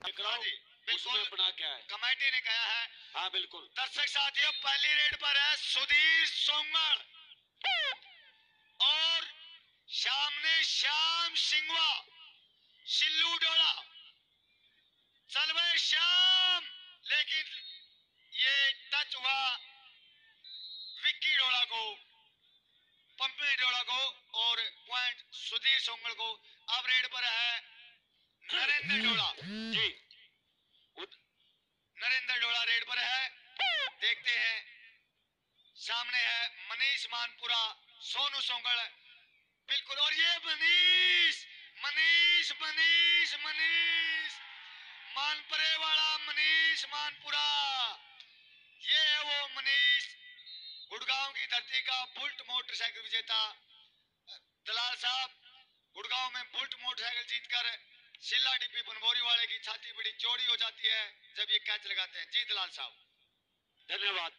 हाँ जी, बिल्कुल अपना क्या है, कमेटी ने कहा है। हाँ बिल्कुल। दर्शक साथियों, पहली रेड पर है सुधीर सोंगड़ और सामने श्याम सिंगवा, सिल्लू डोला। चल भाई श्याम, लेकिन ये टच हुआ विक्की डोला को, पंपी डोला को, और पॉइंट सुधीर सोंगड़ को। अब रेड पर है नरेंद्र डोला जी, नरेंद्र डोला रेड पर है। देखते हैं, सामने है मनीष मानपुरा, सोनू सोंगड़, बिल्कुल। और ये मनीष मनीष मनीष मनीष मानपुरे वाला मनीष मानपुरा, ये है वो मनीष, गुड़गांव की धरती का बुल्ट मोटरसाइकिल विजेता। दलाल साहब, गुड़गांव में बुल्ट मोटरसाइकिल जीतकर सिल्ला डिप्पी बनबोरी वाले की छाती बड़ी चौड़ी हो जाती है जब ये कैच लगाते हैं। जी दलाल साहब, धन्यवाद।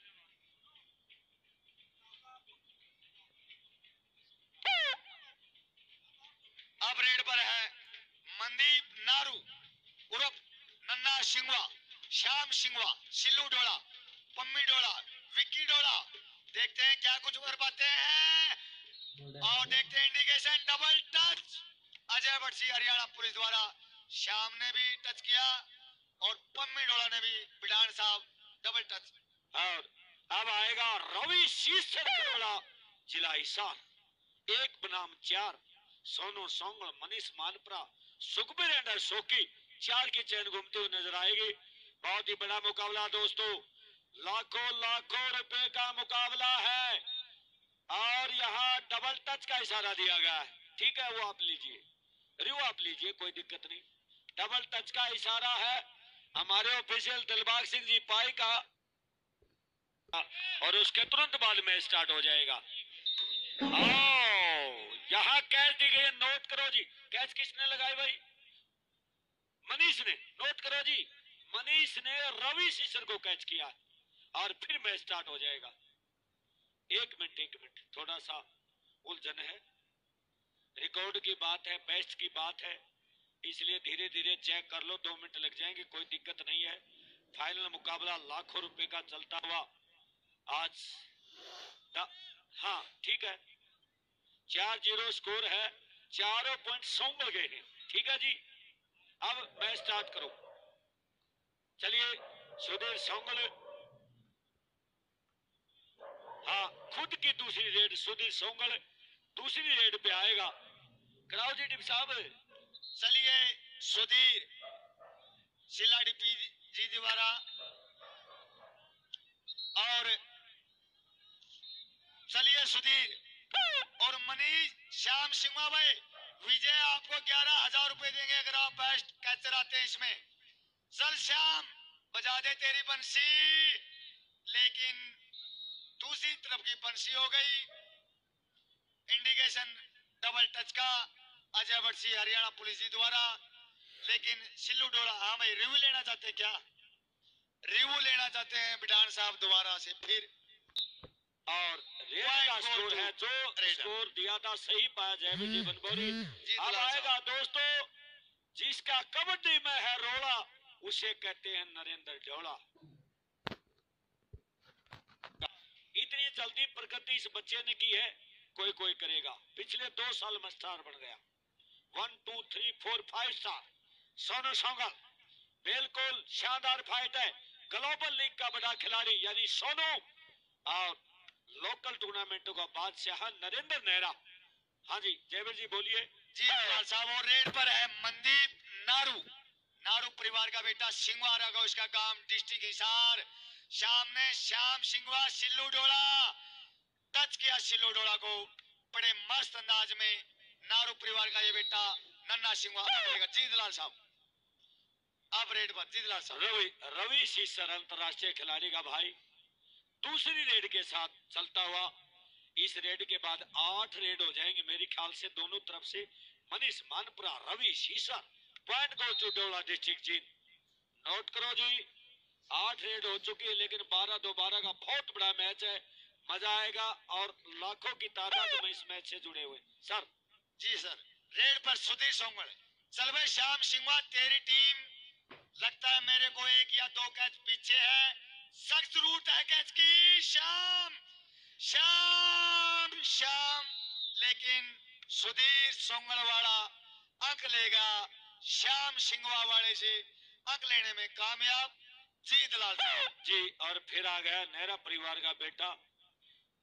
अब रेड पर है मनदीप नारू उर्फ नन्ना सिंगवा, श्याम सिंगवा, सिल्लू डोला, पम्मी डोला, विक्की डोला। देखते हैं क्या कुछ कर पाते हैं, और देखते हैं indication, double touch Ajay Bakshi Haryana police द्वारा। श्याम ने भी टच किया और पम्मी डोला ने भी, बिडान साहब डबल टच। और अब आएगा रवि शीर्षक जिला हिसार, 1 बनाम 4, सोनू सोंगड़, मनीष मानपुरा, सुखबीर एंड अशोकी 4 की चैन घूमते हुए नजर आएगी। बहुत ही बड़ा मुकाबला दोस्तों, लाखों लाखों रुपए का मुकाबला है, और यहाँ डबल टच का इशारा दिया गया है। ठीक है, वो आप लीजिए, रिव्यू आप लीजिए, कोई दिक्कत नहीं। डबल टच का इशारा है हमारे ऑफिशियल दिलबाग सिंह जी पाई का, और उसके तुरंत बाद में स्टार्ट हो जाएगा। यहाँ कैच दी गई है, नोट करो जी। कैच किसने लगाई भाई? मनीष ने। नोट करो जी, मनीष ने रवि शीसर को कैच किया, और फिर मैच स्टार्ट हो जाएगा। एक मिनट, थोड़ा सा उलझन है, रिकॉर्ड की बात है, बेस्ट की बात है, इसलिए धीरे धीरे चेक कर लो, 2 मिनट लग जाएंगे, कोई दिक्कत नहीं है। फाइनल मुकाबला लाखों रुपए का चलता हुआ आज, हाँ ठीक है, 4-0 स्कोर है, 4 पॉइंट सोंगड़ गए हैं। ठीक है जी, अब मैं स्टार्ट करूं, चलिए। सुधीर सोंगड़, हाँ, खुद की दूसरी रेड सुधीर सोंगड़ दूसरी रेड पे आएगा। कराओ जी डिप साहब। चलिए, सुधीर सिल्ला डिप्पी जी द्वारा, और चलिए सुधीर और मनीष, श्याम सिंगवा भाई, विजय आपको 11,000 रुपए देंगे अगर आप बेस्ट कैचर आते हैं इसमें। चल श्याम, बजा दे तेरी बंसी, लेकिन दूसरी तरफ की बंसी हो गई। इंडिकेशन डबल टच का अजय बख्शी हरियाणा पुलिस द्वारा, लेकिन सिल्लू डोला, हाँ भाई रिव्यू लेना चाहते हैं क्या? रिव्यू लेना चाहते हैं बिडान साहब दोबारा से फिर। और रेड का स्कोर है, जो स्कोर दिया था सही पाया जयवीर जी बनबोरी। अब आएगा दोस्तों, जिसका कबड्डी में है रोड़ा, उसे कहते हैं नरेंद्र डोला। इतनी जल्दी प्रगति इस बच्चे ने की है, कोई कोई करेगा। पिछले 2 साल में स्टार बन गया, 1 2 3 4 5 स्टार। सोनू सोंगड़, बिल्कुल शानदार फाइट है, ग्लोबल लीग का बड़ा खिलाड़ी यानी सोनू, और लोकल टूर्नामेंटों का बादशाह नरेंद्र नेहरा। हाँ जी जयवीर जी बोलिए। जी साहब, और रेड पर है मनदीप नारू, नारू परिवार का बेटा, सिंगवारा का उसका काम, डिस्ट्रिक्ट हिसार। सामने श्याम सिंगवा, सिल्लू डोला, टच किया सिल्लू डोला को बड़े मस्त अंदाज में। नारू परिवार का ये बेटा नन्ना सिंगवा। जी दलाल साहब, अब रेड पर जी दलाल साहब। रवि शीसर अंतरराष्ट्रीय खिलाड़ी का भाई दूसरी रेड के साथ चलता हुआ, इस रेड के बाद 8 रेड हो जाएंगे मेरे ख्याल से दोनों तरफ से। Manish Manpura, Ravi Shisar, point goes to Dola district जीत। नोट करो जी, 8 रेड हो चुकी है, लेकिन 12-12 का बहुत बड़ा मैच है, मजा आएगा, और लाखों की तादाद में इस मैच से जुड़े हुए। सर जी सर, रेड पर सुधीर सोंगड़। चल भाई श्याम सिंगवा, तेरी टीम लगता है मेरे को एक या दो कैच पीछे है, सख्त जरूरत है कैच की। श्याम श्याम श्याम, लेकिन सुधीर सोंगलवाड़ा अंक लेगा, श्याम सिंगवा वाले से अंक लेने में कामयाब। जी दलाल साहब जी। और फिर आ गया नेहरा परिवार का बेटा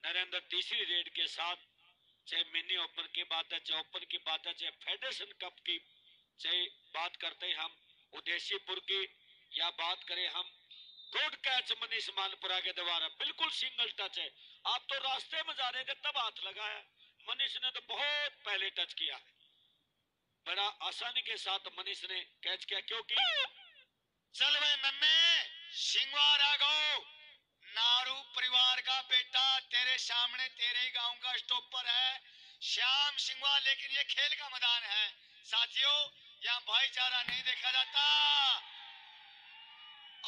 नरेंद्र तीसरी रेड के साथ। चाहे मिनी ओपन की बात है, चाहे ओपन की बात है, चाहे फेडरेशन कप की, चाहे बात करते हैं हम उदयपुर की, या बात करें हम गुड कैच मनीष मानपुरा के द्वारा, बिल्कुल सिंगल टच है। आप तो रास्ते में जा रहे थे तब हाथ लगाया, मनीष ने तो बहुत पहले टच किया है। बड़ा आसानी के साथ मनीष ने कैच किया, क्योंकि चल वे नन्ने सिंगवा राघव, नारू परिवार का बेटा, तेरे सामने तेरे ही गांव का स्टॉपर है श्याम सिंगवा। लेकिन ये खेल का मैदान है साथियों, यहाँ भाईचारा नहीं देखा जाता।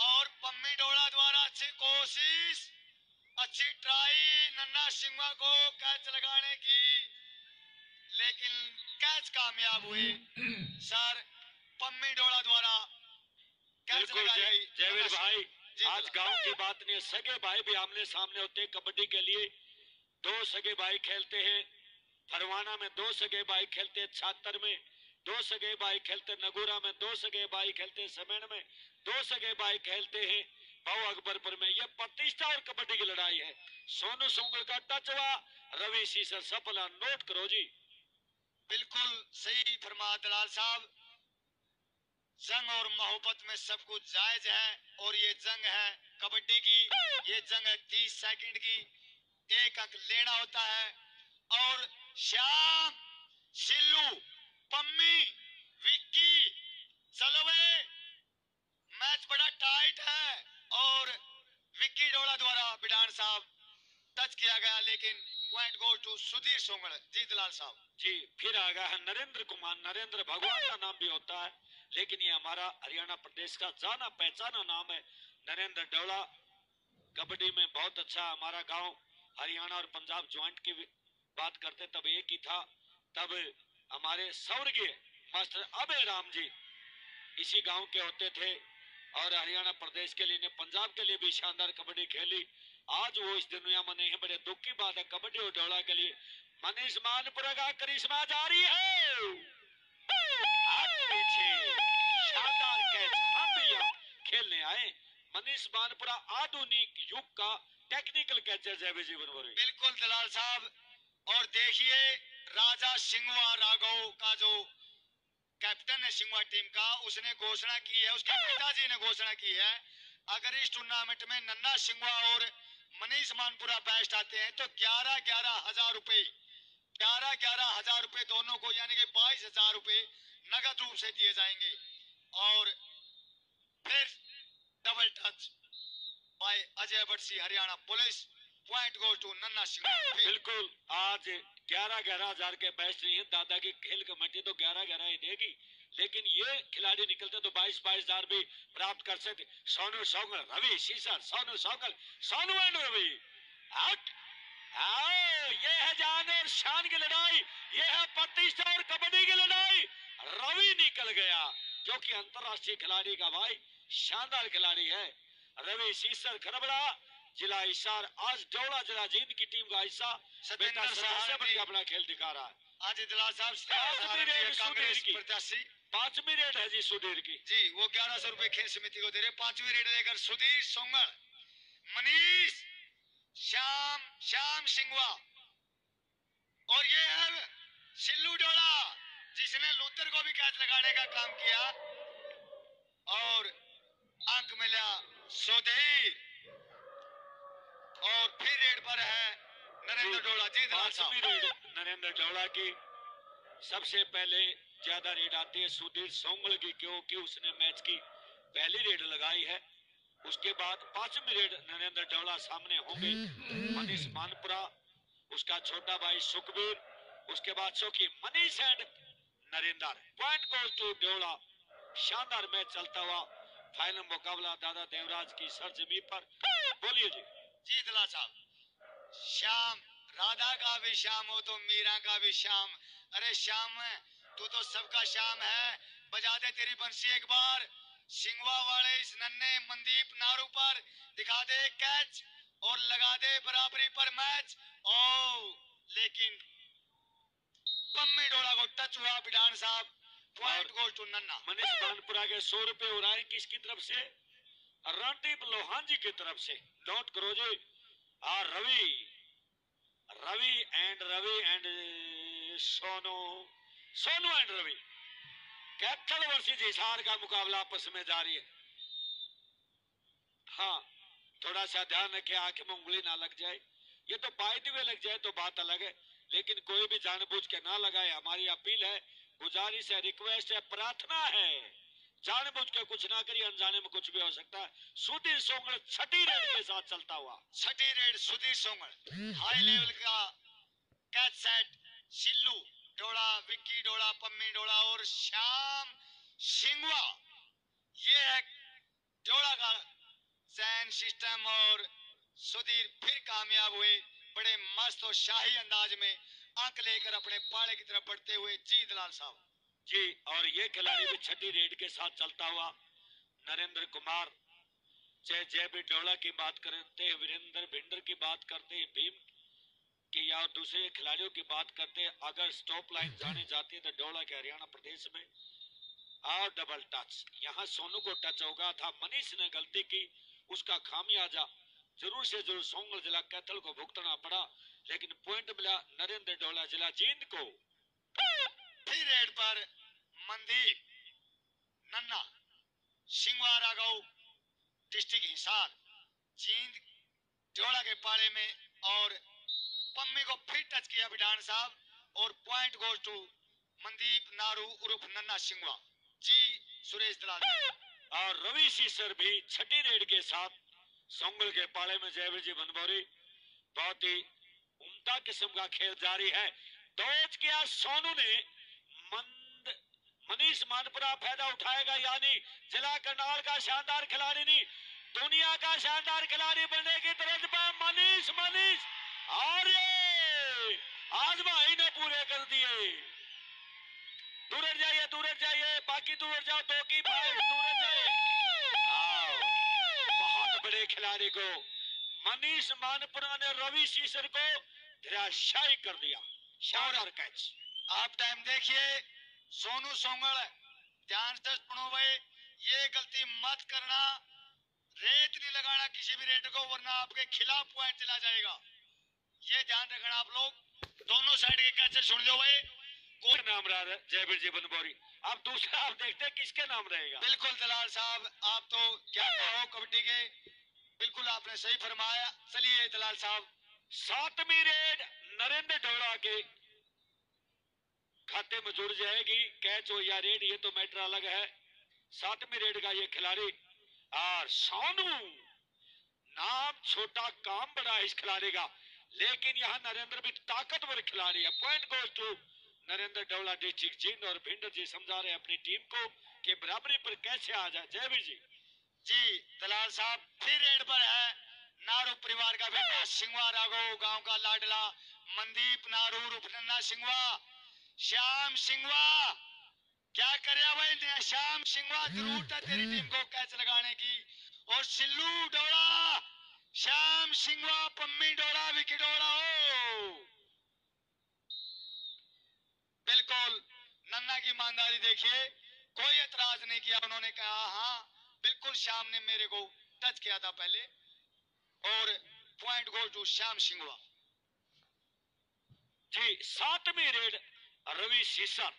और पम्मी डोला द्वारा अच्छी कोशिश, अच्छी ट्राई नन्ना सिंगवा को कैच लगाने की, लेकिन कैच कामयाब हुए सर। पम्मी डोला द्वारा कैच लगाई गई। जयवीर भाई, आज दलाल। गांव की बात नहीं, सगे भाई भी आमने सामने होते हैं कबड्डी के लिए। दो सगे भाई खेलते हैं फरवाना में, दो सगे भाई खेलते हैं छात्र में, दो सगे भाई खेलते नगूरा में, दो सगे भाई खेलते समेण में, दो सगे भाई खेलते हैं भाऊ अकबरपुर में। यह प्रतिष्ठा और कबड्डी की लड़ाई है। सोनू सोंगल का टच हुआ, रवि सीसर सफला, नोट करो जी। बिल्कुल सही फरमा दलाल साहब, जंग और मोहब्बत में सब कुछ जायज है। और ये जंग है कबड्डी की, ये जंग है 30 सेकंड की, एक अंक लेना होता है। और श्याम सिल्लू पम्मी विक्की, चलो वे, मैच बड़ा टाइट है। और विक्की डोला द्वारा बिडान साहब टच किया गया, लेकिन पॉइंट गो टू सुधीर सोंगड़। जी दलाल साहब जी। फिर आ गया है नरेंद्र कुमार। नरेंद्र भगवान का नाम भी होता है, लेकिन ये हमारा हरियाणा प्रदेश का जाना पहचाना नाम है। नरेंद्र डोला कबड्डी में बहुत अच्छा। हमारा गांव हरियाणा और पंजाब ज्वाइंट की बात करते तब एक ही था, तब हमारे स्वर्गीय मास्टर अभय राम जी इसी गांव के होते थे, और हरियाणा प्रदेश के लिए, पंजाब के लिए भी शानदार कबड्डी खेली। आज वो इस दुनिया में नहीं है, बड़े दुख की बात है कबड्डी और डोला के लिए। मनीष मानपुरा का करिश्मा जारी है, पीछे शानदार कैच। हम भी यहाँ खेलने आए। मनीष मानपुरा आधुनिक युग का टेक्निकल कैचर जय जीवन बोरे। बिल्कुल दलाल साहब। और देखिए राजा सिंगवा राघव का जो कैप्टन है सिंगवा टीम का, उसने घोषणा की है, उसके पिताजी ने घोषणा की है, अगर इस टूर्नामेंट में नन्ना सिंगवा और मनीष मानपुरा बेस्ट आते हैं तो 11,000 रुपए, 11,000 रुपए दोनों को, यानी कि 22,000 रुपए नगद रूप से दिए जाएंगे। और फिर double touch by Ajay Batsi Haryana police, point go to Nanna Singh. बिल्कुल, आज 11,000 के बेस्ट नहीं है। दादा की खेल कमेटी तो 11,000 ही देगी, लेकिन ये खिलाड़ी निकलते तो 22,000 भी प्राप्त कर सकते। Sonu Songal, Ravi Sisar, Sonu Songal, Sonu and Ravi out. आओ, ये है जान और शान की लड़ाई, ये है प्रतिष्ठा और कबड्डी की लड़ाई। रवि निकल गया, जो कि अंतरराष्ट्रीय खिलाड़ी का भाई शानदार खिलाड़ी है। रवि सीसर खरबड़ा जिला हिसार, आज डोला जिला जींद की टीम का हिस्सा सतेंद्र सहारन अपना खेल दिखा रहा है। आज दिलाल साहब कांग्रेस प्रत्याशी, 5वीं रेड है जी सुधीर की। जी वो 1100 रुपए खेल समिति को दे रहे। 5वीं रेड लेकर सुधीर सोंगड़, मनीष, श्याम सिंगवा, और ये है सिल्लू डोला जिसने लूथर को भी कैच लगाने का काम किया। और अंक मिला सुधीर। और फिर रेड पर है नरेंद्र डोला। जी दलाल साहब, नरेंद्र डोला की सबसे पहले ज्यादा रेड आती है सुधीर सोंगल की, क्योंकि उसने मैच की पहली रेड लगाई है। उसके बाद 5वीं रेड नरेंद्र डोला सामने होंगे। मनीष मानपुरा, उसका छोटा भाई सुखबीर, उसके बाद चौकी Manish and Narendra. Point goal to Dola. शानदार मैच चलता हुआ, फाइनल मुकाबला दादा देवराज की सरजमी पर। बोलिए जी। जी दलाल साहब, श्याम, राधा का भी श्याम हो तो मीरा का भी श्याम। अरे श्याम, तू तो सबका श्याम है, बजा दे तेरी बंसी एक बार। सिंगवा वाले इस नन्हे मनदीप नारू पर दिखा दे कैच और लगा दे बराबरी पर मैच। ओ लेकिन पम्मी डोला को टच हुआ बिडान साहब, पॉइंट गोल टू नन्ना। मनीष मानपुरा के 100 रुपए उड़ाए किसकी तरफ से? रणदीप लोहान जी की तरफ से। नोट करो जी। और Ravi and Sonu and Ravi, Kaithal versus Hisar का मुकाबला आपस में जारी है। हाँ, थोड़ा सा ध्यान रखे आंख में उंगली ना लग जाए। ये तो बाय द वे लग जाए तो बात अलग है, लेकिन कोई भी जानबूझ के ना लगाए। हमारी अपील है, गुजारिश है, रिक्वेस्ट है, प्रार्थना है, जानबूझ के कुछ ना करिए, अनजाने में कुछ भी हो सकता है। सुधीर सोंगड़ छठी रेड के साथ चलता हुआ, छठी रेड सुधीर सोंगड़ हाई लेवल का कैच सेट। सिल्लू डोला, विक्की डोला, पम्मी डोला और श्याम सिंगवा, ये है डोला का चैन सिस्टम। और सुधीर फिर कामयाब हुए बड़े मस्त और शाही अंदाज में अंक लेकर अपने पाले की तरफ बढ़ते हुए। जी दलाल साहब जी। और ये खिलाड़ी भी छठी रेड के साथ चलता हुआ नरेंद्र कुमार, चाहे जय भी डोला की बात करते, वीरेंद्र भिंडर की बात करते, भीम की या दूसरे खिलाड़ियों की बात करते, अगर स्टॉप लाइन जाने जाती है तो डोला के हरियाणा प्रदेश में। और डबल टच, यहाँ सोनू को टच होगा था, मनीष ने गलती की, उसका खामियाजा जरूर से जरूर सोंगल जिला कैथल को भुगतना पड़ा, लेकिन पॉइंट मिला नरेंद्र डोला जिला जींद को। फिर रेड पर मनदीप नन्ना सिंगवा राघव डिस्ट्रिक्ट हिसार जींद डोला के पाले में, और पम्मी को फिर टच किया बिडान साहब, और पॉइंट गोज टू मनदीप नारू उर्फ नन्ना सिंगवा। जी सुरेश दलाल। और रवि सीसर भी छठी रेड के साथ सोंगल के पाले में। जयवीर जी बनबोरी, बहुत ही उम्दा किस्म का खेल जारी है। डॉज किया सोनू ने, मनीष मानपुरा फायदा उठाएगा, यानी जिला करनाल का शानदार खिलाड़ी नहीं, दुनिया का शानदार खिलाड़ी बनने की तरफ मनीष और आज भाई ने पूरे कर दिए। दूर जाइए, बाकी दूर जाओ, दो की फाइट, दूर जाइए। बहुत बड़े खिलाड़ी को मनीष मानपुरा ने रवि सीसर को धराशायी कर दिया। शानदार कैच। आप टाइम देखिए, सोनू सोंगड़ ध्यान से सुनो भाई, ये गलती मत करना, रेत नहीं लगाना किसी भी रेड को, वरना आपके खिलाफ पॉइंट चला जाएगा। ये ध्यान रखना आप लोग। दोनों साइड के कैचर सुन लो भाई। कोई नाम रहा है जयवीर जी बनबोरी, अब दूसरा आप देखते हैं किसके नाम रहेगा। बिल्कुल दलाल साहब, आप तो क्या कहो कबड्डी के, बिल्कुल आपने सही फरमाया। चलिए दलाल साहब, 7वीं रेड नरेंद्र डोला के खाते में जुड़ जाएगी। कैच हो या रेड ये तो मैटर अलग है। 7वीं रेड का ये खिलाड़ी, और सोनू नाम छोटा काम बड़ा इस खिलाड़ी का, लेकिन यहाँ नरेंद्र भी ताकतवर खिलाड़ी है। पॉइंट गोज टू नरेंद्र डोला डिस्ट्रिक्ट जींद। और भिंडर जी समझा रहे अपनी टीम को कि बराबरी पर कैसे आ जाए। जयवीर जी। जी दलाल साहब, फिर रेड पर है नारू परिवार का बेटा सिंगवा राघव, गांव का लाडला मनदीप नारू उर्फ नन्ना सिंगवा। श्याम सिंगवा क्या कर भाई, श्याम सिंगवा जरूरत है तेरी टीम को कैच लगाने की। और सिल्लू डोला, श्याम सिंगवा, पम्मी डोला, विकी डोला हो। बिल्कुल नन्ना की ईमानदारी देखिए, कोई एतराज नहीं किया, उन्होंने कहा हाँ बिल्कुल श्याम ने मेरे को टच किया था पहले, और पॉइंट गोल टू श्याम सिंगवा। जी 7वीं रेड रवि सीसर।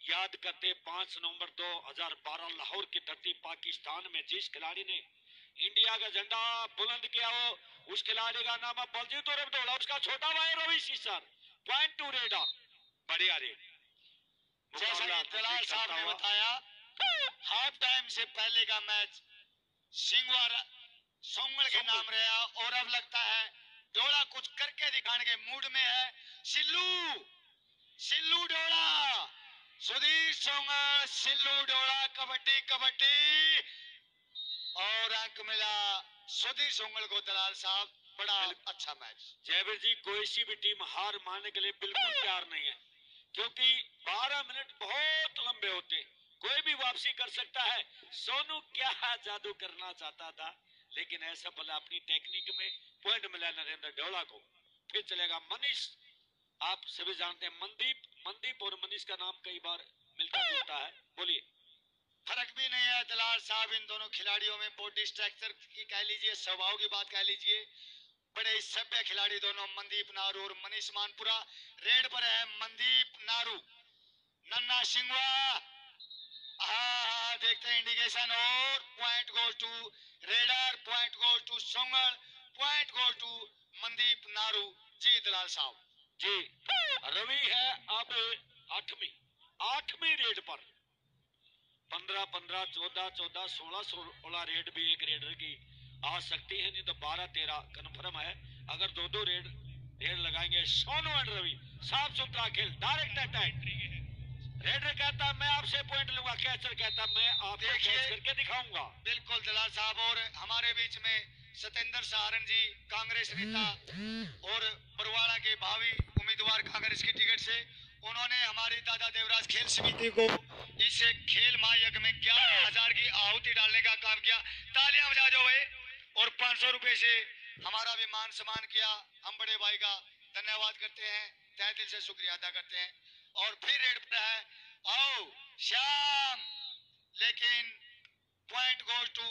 याद करते 5 नवंबर 2012 लाहौर की धरती पाकिस्तान में जिस खिलाड़ी ने इंडिया का झंडा बुलंद किया हो, उस खिलाड़ी का नाम है बलजीत उर्फ डोला, उसका छोटा भाई रवि सीसर। पॉइंट टू रेड, बढ़िया रेड। जैसा कि दलाल साहब ने बताया, हाफ टाइम से पहले का मैच सिंगवा सोंगड़ के नाम रहा, और अब लगता है डोला कुछ करके दिखाने के मूड में है। सिल्लू डोला, सुधीर सोंगड़, सिल्लू डोला, कबड्डी कबड्डी, और अंक मिला सुधीर सोंगड़ को। दलाल साहब बड़ा अच्छा मैच। जयवीर जी, कोई सी भी टीम हार मानने के लिए बिल्कुल तैयार नहीं है, क्योंकि 12 मिनट बहुत लंबे होते हैं। कोई भी वापसी कर सकता है। सोनू क्या जादू करना चाहता था, लेकिन ऐसा भला अपनी टेक्निक में पॉइंट मिला नरेंद्र ढोला को। फिर चलेगा मनीष। आप सभी जानते हैं मनदीप और मनीष का नाम कई बार मिलता जुलता है। बोलिए। फर्क भी नहीं है दलाल साहब इन दोनों खिलाड़ियों में, बॉडी स्ट्रक्चर की कह लीजिए, स्वभाव की बात कह लीजिए, बड़े ही सभ्य खिलाड़ी दोनों मनदीप नारू और मनीष मानपुरा। रेड पर है मनदीप नारू, नन्ना सिंगवा। हाँ, देखते हैं इंडिकेशन, और point goal to raider, point goal to सोंगल, point goal to Mandeep Naru. जी दलाल साहब जी। रवि है अब आठवीं रेड पर। 15-15, 14-14, 16-16 रेड भी एक रेडर की आ सकती है, नहीं तो 12-13 कन्फर्म है। अगर दो रेड लगाएंगे सोनू एंड रवि, साफ सुथरा खेल, डायरेक्ट अटैक। रेडर कहता मैं आपसे पॉइंट लूंगा, कैचर कहता मैं आपको कैच करके दिखाऊंगा। बिल्कुल दलाल साहब, और हमारे बीच में सतेंद्र सहारण जी, कांग्रेस नेता और बरवाड़ा के भावी उम्मीदवार कांग्रेस की टिकट से, उन्होंने हमारी दादा देवराज खेल समिति को इस खेल महायज्ञ में 11,000 की आहुति डालने का काम किया। तालियां बजा दो भाई। और 500 रुपए से हमारा भी मान सम्मान किया। हम बड़े भाई का धन्यवाद करते हैं, तहे दिल से शुक्रिया अदा करते हैं। और फिर रेड पर है आओ श्याम, लेकिन पॉइंट गोल टू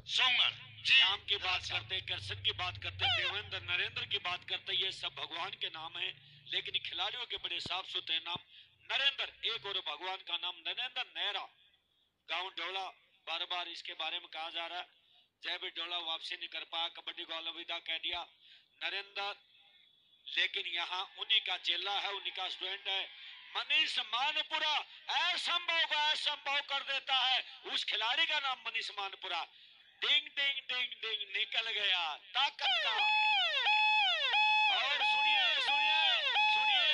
सोंगल। श्याम की बात करते, कृष्ण की बात करते, देवेंद्र नरेंद्र की बात करते, ये सब भगवान के नाम है, लेकिन खिलाड़ियों के बड़े साफ सुथरे नाम। नरेंद्र एक और भगवान का नाम नरेंद्र नेहरा, गांव डोला। बार बार इसके बारे में कहा जा रहा है, जय भी डोला वापसी नहीं कर पाया, कबड्डी को अलविदा कह दिया नरेंद्र, लेकिन यहाँ उन्हीं का चेला है, उन्हीं का स्टूडेंट है मनीष मानपुरा। असंभव को असंभव कर देता है, उस खिलाड़ी का नाम मनीष मानपुरा। डिंग डिंग डिंग डिंग निकल गया ताकत का। और सुनिए सुनिए सुनिए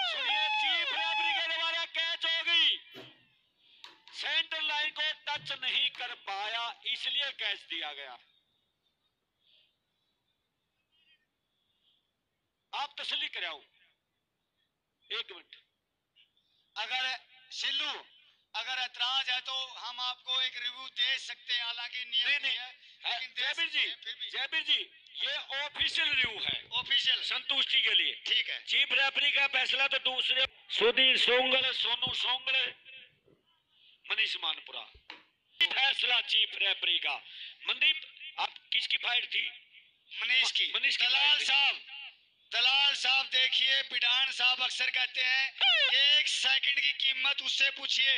सुनिए, चीफ रेफरी के द्वारा कैच हो गई, सेंटर लाइन को टच नहीं कर पाया, इसलिए कैच दिया गया। आप तसल्ली कराओ, एक मिनट। अगर सिल्लू अगर ऐतराज है तो हम आपको एक रिव्यू दे सकते हैं, हालांकि नियम नहीं है, लेकिन जयबीर जी ये ऑफिशियल रिव्यू है, ऑफिशियल संतुष्टि के लिए। ठीक है। चीफ रेफरी का फैसला तो दूसरे, सुधीर सोंगल, सोनू सोंगल, मनीष मानपुरा, फैसला चीफ रेफरी का। मनदीप आप किसकी फाइट थी? मनीष की। दलाल साहब देखिए, बिडान साहब अक्सर कहते हैं 1 सेकंड की कीमत उससे पूछिए,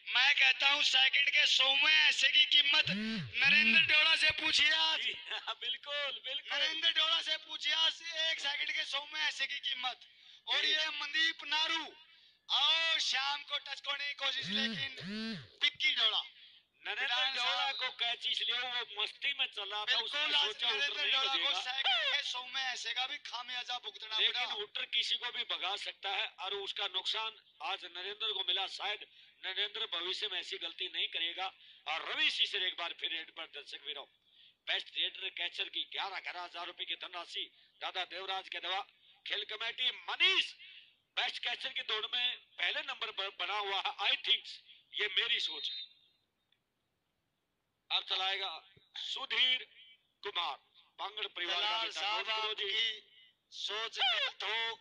मैं कहता हूं सेकंड के 100वें ऐसे की कीमत नरेंद्र डोला से पूछिए आज। बिल्कुल बिल्कुल, नरेंद्र डोला से पूछिए आज 1 सेकंड के 100वें ऐसे की कीमत। और ये मनदीप नारू आओ शाम को टच करने की कोशिश, लेकिन पिक्की डोला नरेंद्र डोला को कैच, इसलिए वो मस्ती में चला था, उसने सोचा नरेंद्र डोला को सेकंड के 100वें ऐसे का भी खामियाजा भुगतना पड़ा, लेकिन उटर किसी को भी भगा सकता है, और उसका नुकसान आज नरेंद्र को मिला। शायद नरेंद्र भविष्य में ऐसी गलती नहीं करेगा। और रवि सीसर एक बार फिर रेड पर, दर्शक वीरों, बेस्ट रेडर कैचर की 11,000 रुपए की धनराशि दादा देवराज के दवा खेल कमेटी। मनीष बेस्ट कैचर की दौड़ में पहले नंबर पर बना हुआ है, आई थिंक, ये मेरी सोच है। अब चलाएगा सुधीर कुमार, पांगड़ परिवार साहब की सोच गलत हो,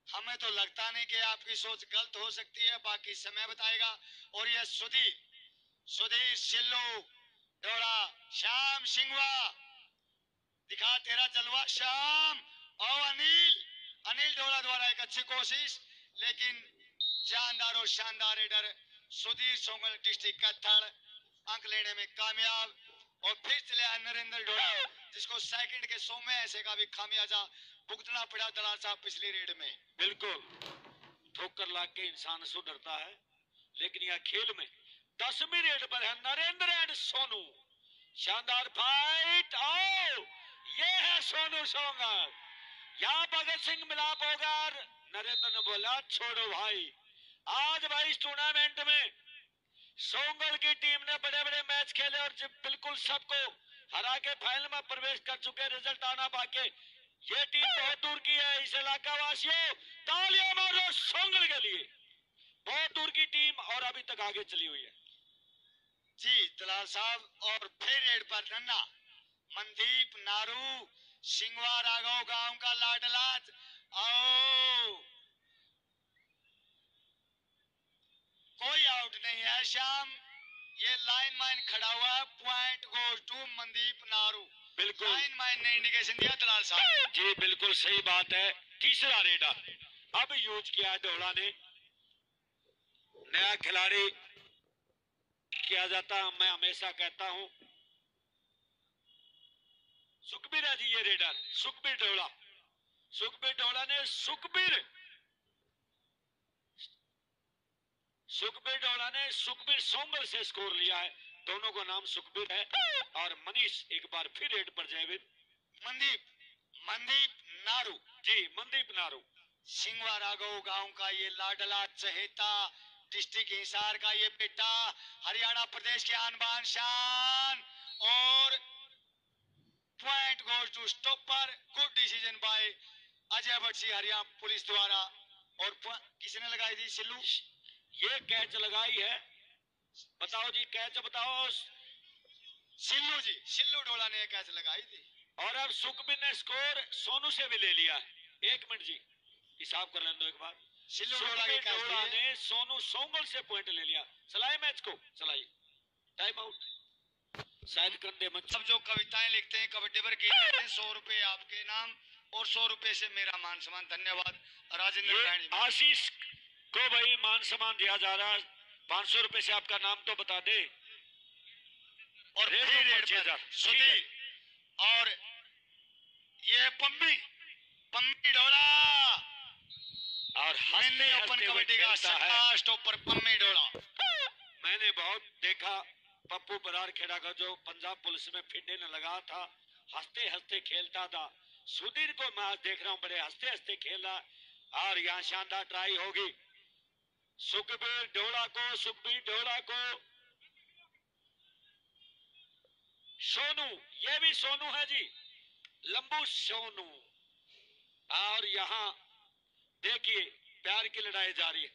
हमें तो लगता नहीं कि आपकी सोच गलत हो सकती है, बाकी समय बताएगा। और यह सुधीर सिल्लू डोड़ा, श्याम सिंगवा, दिखा तेरा जलवा श्याम। और अनिल डोड़ा द्वारा एक अच्छी कोशिश, लेकिन जानदार और शानदार रेडर सुधीर सोंगल डिस्ट्रिक्ट का थर्ड अंक लेने में कामयाब। और फिर चले नरेंद्र डोड़ा, जिसको सेकंड के 100वें ऐसे का भी खामियाजा भुगतना पड़ा दलाल साहब पिछली रेड में। बिल्कुल, ठोकर लाग के इंसान सुधरता है, लेकिन यह खेल में 10वीं रेड पर है नरेंद्र एंड सोनू, शानदार फाइट। आओ ये है सोनू सोंगल, यहाँ भगत सिंह मिलाप होगा। नरेंद्र ने बोला छोड़ो भाई, आज भाई इस टूर्नामेंट में सोंगल की टीम ने बड़े बड़े मैच खेले और बिल्कुल सबको हरा के फाइनल में प्रवेश कर चुके, रिजल्ट आना बाकी। ये टीम बहुत दूर की है। इस इलाका वासियों तालियां मारो सोंगल के लिए। बहुत दूर की टीम और अभी तक आगे चली हुई है जी दलाल साहब। और फिर रेड पर नन्ना मनदीप नारू सिंगवा राघव गांव का लाडला। आओ कोई आउट नहीं है श्याम। ये लाइन माइन खड़ा हुआ है। Point goes to Mandeep Naru. बिल्कुल लाइन माइन ने इंडिकेशन दिया दलाल साहब। जी, बिल्कुल सही बात है। तीसरा रेडर अब यूज किया ढोला ने। नया खिलाड़ी किया जाता, मैं हमेशा कहता हूं सुखबीर है जी ये रेडर, सुखबीर ढोला। सुखबीर ढोला ने सुखबीर ढोला ने सुखबीर सोंगल से स्कोर लिया है। दोनों का नाम सुखबीर है। और मनीष एक बार फिर रेड पर जयवीर। मनदीप नारू जी, मनदीप नारू सिंगवा राघव गांव का ये लाडला चहेता, डिस्ट्रिक्ट हिसार का ये बेटा, हरियाणा प्रदेश के आन बान शान। और point goes to stopper. Good decision by Ajay Bakshi Haryana police द्वारा। और किसने लगाई थी? सिल्लू। ये कैच लगाई है, बताओ जी कैच बताओ। सिल्लू जी, सिल्लू ढोला ने कैच लगाई थी। और अब सुखबीर ने स्कोर सोनू से भी ले लिया। एक मिनट जी, हिसाब कर लें दो एक बार। सिल्लू ढोला ने सोनू सोंगल से पॉइंट ले लिया। चलाइए मैच को, चलाइए। टाइम आउट शायद कंधे मंच। सब जो कविताएं लिखते हैं कबड्डी पर गीत लिखते हैं, 100 रुपए आपके नाम और 100 रुपए से मेरा मान सम्मान। धन्यवाद राजेंद्र। आशीष को भाई मान सम्मान दिया जा रहा है। 500 रुपए से आपका नाम तो बता दे। और सुधीर और ये पम्मी ढोला। और ओपन कबड्डी का सट्टा स्टॉपर पम्मी ढोला। मैंने बहुत देखा पप्पू बरार खेड़ा का जो पंजाब पुलिस में फिडे ने लगा था, हंसते हंसते खेलता था। सुधीर को मैं देख रहा हूं बड़े हंसते हंसते खेल रहा। और यहाँ शानदार ट्राई होगी सुखबीर ढोला को। सोनू, ये भी सोनू है जी, लंबू सोनू। और यहाँ देखिए प्यार की लड़ाई जारी है।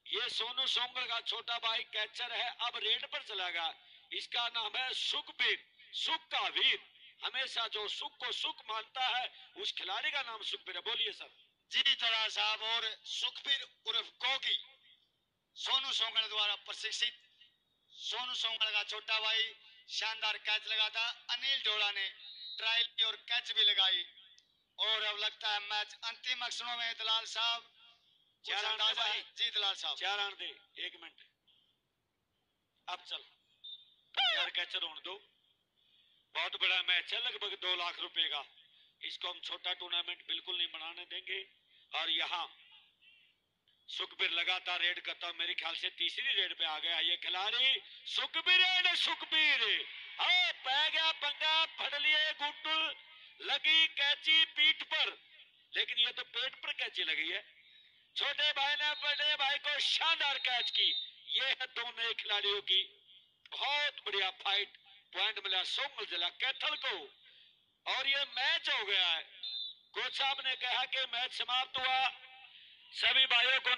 ये सोनू सोंगल का छोटा भाई कैचर है, अब रेड पर चला गया। इसका नाम है सुखबीर, सुख का वीर। हमेशा जो सुख को सुख मानता है उस खिलाड़ी का नाम सुखबीर है। बोलिए सर। जी दलाल साहब। और सुखबीर उर्फ गोगी सोनू सोंगल द्वारा प्रशिक्षित। सोनू सोंगल का छोटा भाई शानदार कैच लगा था। अनिल ढोला ने ट्रायल की और कैच भी लगाई। और अब लगता है मैच अंतिम अक्षरों में दलाल साहब। जी दलाल साहब। 4 आन दे, 1 मिनट। अब चल 4 कैचर होने दो। बहुत बड़ा मैच है, लगभग 2 लाख रुपए का। इसको हम छोटा टूर्नामेंट बिल्कुल नहीं बनाने देंगे। और यहाँ सुखबीर लगातार रेड करता, मेरे ख्याल से तीसरी रेड पे आ गया ये खिलाड़ी। सुखबीर हाँ पै गया पंगा, फड़ लिए गुट्टू, लगी कैची पीठ पर, लेकिन ये तो पेट पर कैची लगी है। छोटे भाई ने बड़े भाई को शानदार कैच की। ये है 2 नए खिलाड़ियों की बहुत बढ़िया फाइट। पॉइंट मिला सोंगल जिला कैथल को। और ये मैच हो गया है। कोच साहब ने कहा कि मैच समाप्त हुआ, सभी भाइयों को